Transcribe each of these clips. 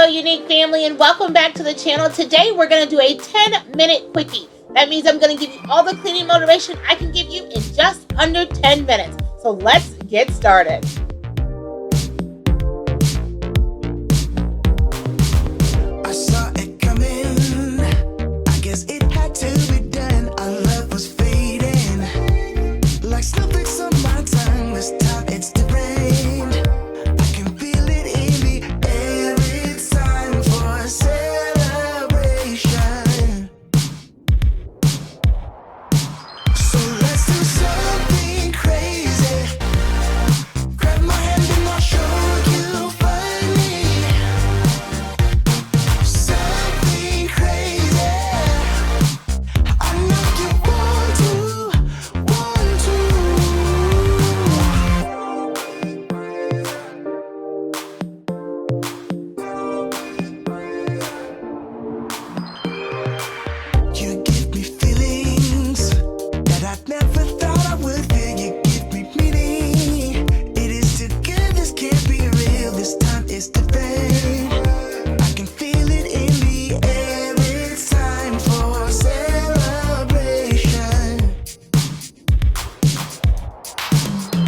Uneek family, and welcome back to the channel. Today we're going to do a 10-minute quickie. That means I'm going to give you all the cleaning motivation I can give you in just under 10 minutes. So let's get started. I saw it coming. I guess it had to be done. Our love was fading like snowflakes on my tongue. This time it's the rain. I can feel it in the air. It's time for a celebration. So let's do something crazy. Grab my hand and I'll show you funny. Something crazy. I know you want to. You give me feelings that I'd never thought I would feel. You give me meaning. It is too good, this can't be real. This time it's the fade. I can feel it in the air. It's time for a celebration.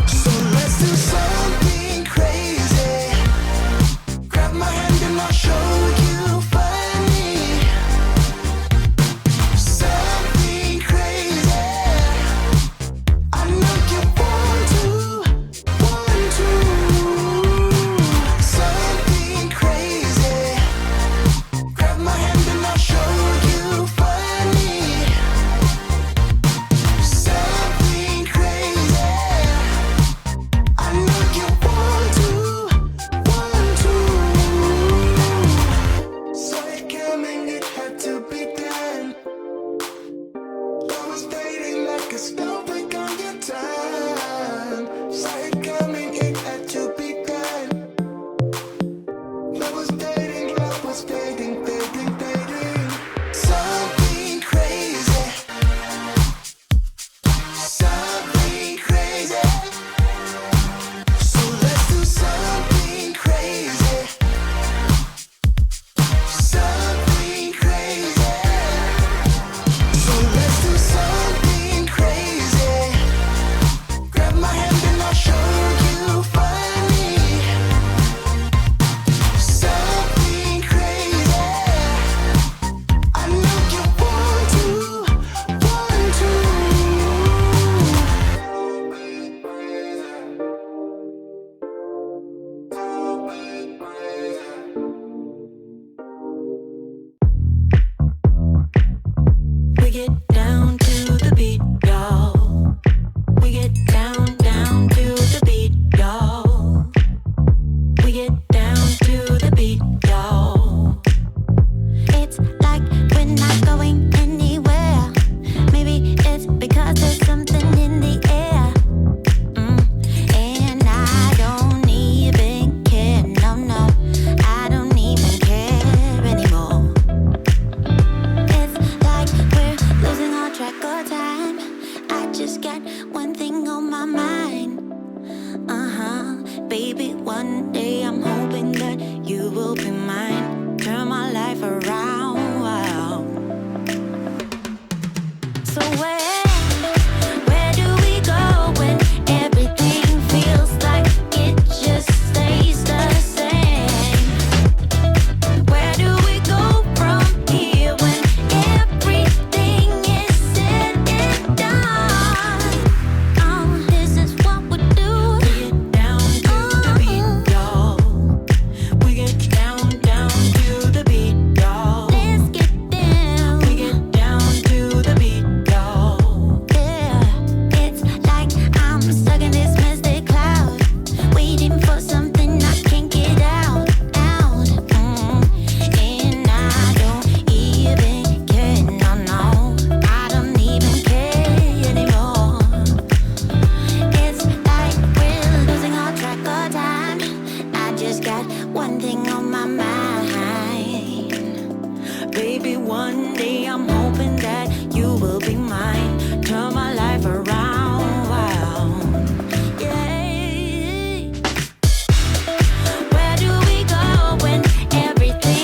So let's do something crazy. Grab my hand and I'll show you funny. Something crazy. I know you want to. Something crazy. Grab my hand and I'll show you funny. Something crazy. I know you want to. Saw it coming, it had to be done. Love was fading like a snowflake on your tongue. Saw it coming, it had to be done. Love was fading, fading. Something crazy. Something crazy. So let's do something crazy. Something crazy. So let's do something crazy. Grab my hand and I'll show you funny. Something crazy. I know you want to. We get down to the beat, y'all. We get down to the beat, y'all. We get down to the beat, y'all. It's like we're not going anywhere. Maybe it's because there's something in the air. And I don't even care. No, I don't even care anymore. It's like we're losing all track of time. I just got one thing on my mind. Baby, one day I'm hoping that you will be mine. Turn my life around. So where do we go when everything feels like it just stays the same? Where do we go from here when everything is said and done? This is what we do. We get down to the beat, y'all. We get down to the beat, y'all. Let's get down. We get down to the beat, y'all. Yeah, it's like I'm stuck in this mystic cloud, waiting for something I can't get out. And I don't even care. No, I don't even care anymore. It's like we're losing all track of time. I just got one thing on my mind. Baby, one day I'm hoping that you will be mine. Turn my life around. Yeah. Where do we go when everything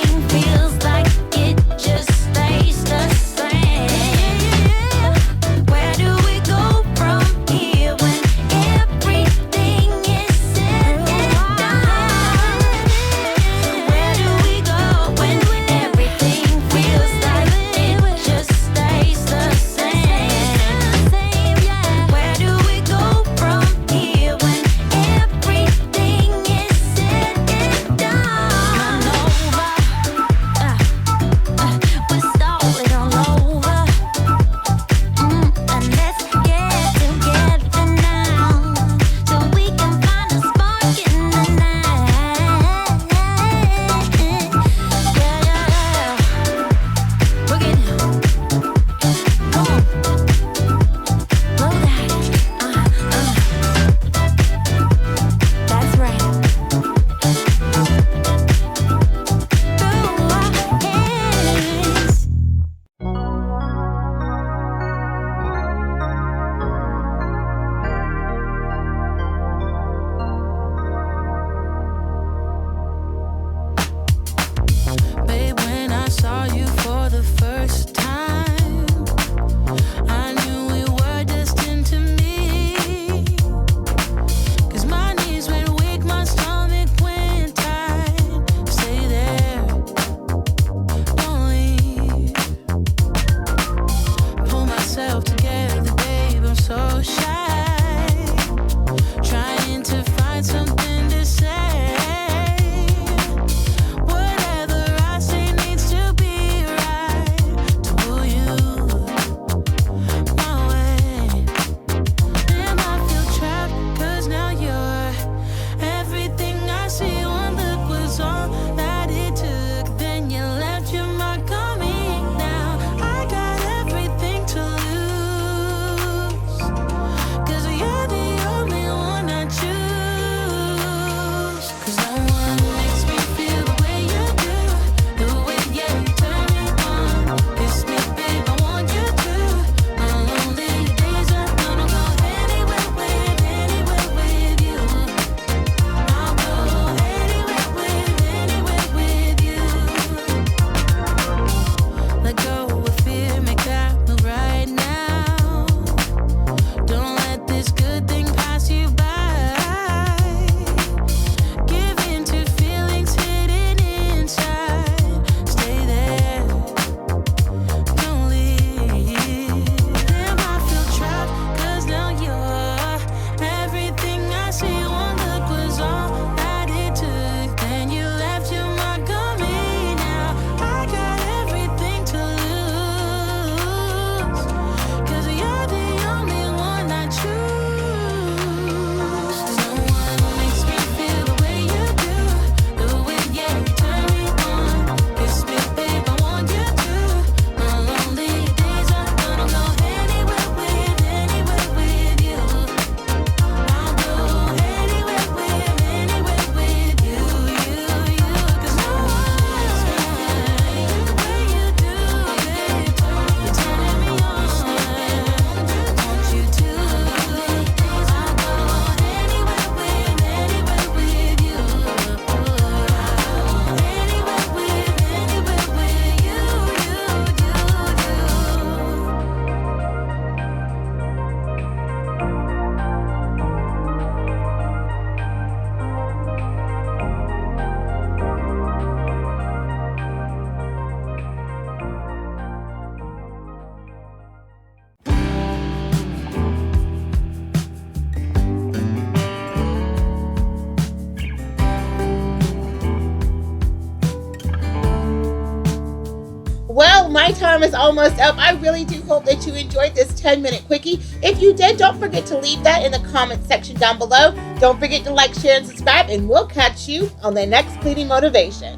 Well, my time is almost up. I really do hope that you enjoyed this 10-minute quickie. If you did, don't forget to leave that in the comment section down below. Don't forget to like, share, and subscribe, and we'll catch you on the next Cleaning Motivation.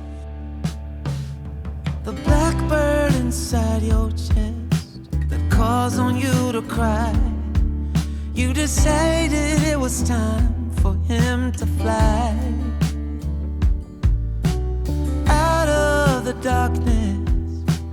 The blackbird inside your chest that calls on you to cry. You decided it was time for him to fly out of the darkness.